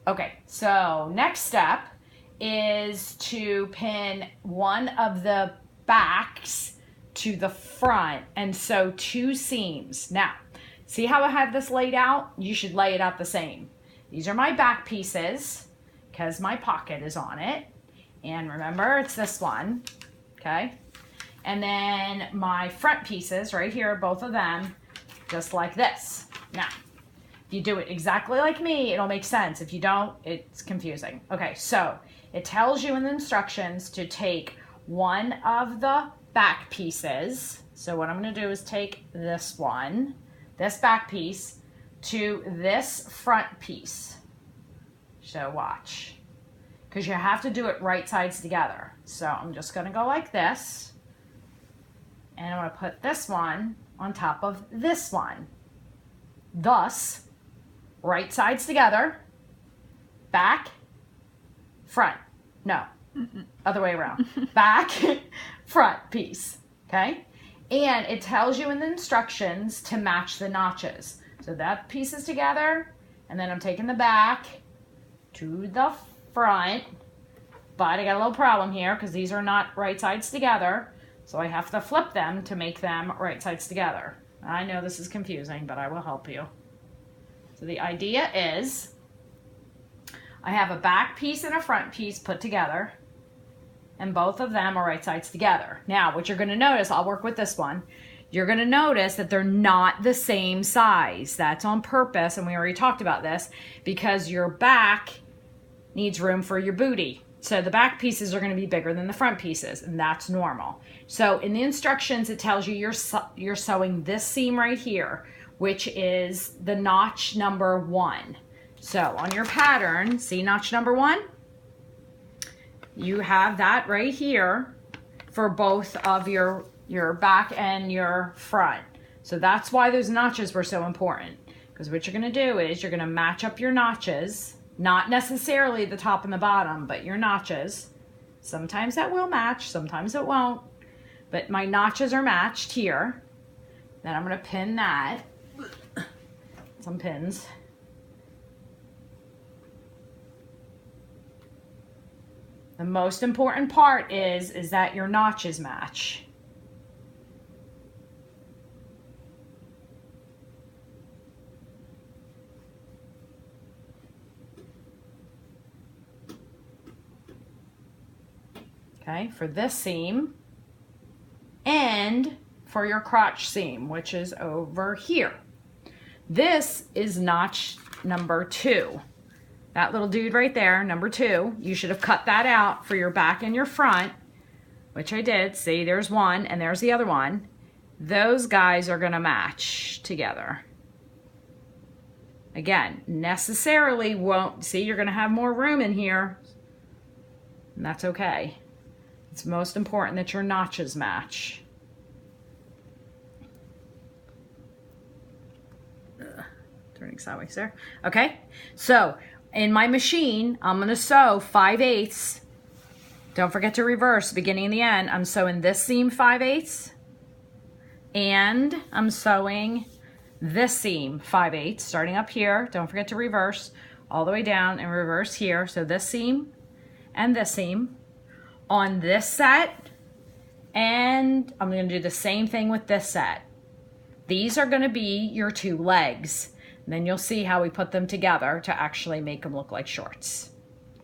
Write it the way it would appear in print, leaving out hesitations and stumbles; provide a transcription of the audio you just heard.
Okay, so next step is to pin one of the backs to the front and sew 2 seams. Now, see how I have this laid out? You should lay it out the same. These are my back pieces because my pocket is on it. And remember, it's this one, okay? And then my front pieces right here, both of them, just like this. Now, if you do it exactly like me, it'll make sense. If you don't, it's confusing. Okay, so it tells you in the instructions to take one of the back pieces. So what I'm going to do is take this one, this back piece, to this front piece. So watch. Because you have to do it right sides together. So I'm just going to go like this. And I'm going to put this one on top of this one. Thus, right sides together, back, front. No, other way around. Back, front piece, okay? And it tells you in the instructions to match the notches. So that piece is together, and then I'm taking the back to the front, but I got a little problem here because these are not right sides together, so I have to flip them to make them right sides together. I know this is confusing, but I will help you. So the idea is I have a back piece and a front piece put together, and both of them are right sides together. Now, what you're going to notice, I'll work with this one, you're going to notice that they're not the same size. That's on purpose, and we already talked about this, because your back needs room for your booty. So the back pieces are going to be bigger than the front pieces, and that's normal. So in the instructions, it tells you you're sewing this seam right here, which is the notch number 1. So on your pattern, see notch number 1? You have that right here for both of your back and your front. So that's why those notches were so important. Because what you're going to do is you're going to match up your notches, not necessarily the top and the bottom, but your notches. Sometimes that will match, sometimes it won't. But my notches are matched here. Then I'm going to pin that. Some pins. The most important part is that your notches match. Okay, for this seam and for your crotch seam, which is over here. This is notch number 2. That little dude right there, number 2, you should have cut that out for your back and your front, which I did. See, there's one and there's the other one. Those guys are going to match together. Again, necessarily won't, see, you're going to have more room in here, and that's okay. It's most important that your notches match. Turning sideways there. Okay, so in my machine, I'm going to sew 5/8. Don't forget to reverse beginning and the end. I'm sewing this seam 5/8, and I'm sewing this seam 5/8, starting up here. Don't forget to reverse all the way down and reverse here. So this seam and this seam on this set, and I'm going to do the same thing with this set. These are going to be your 2 legs. And then you'll see how we put them together to actually make them look like shorts.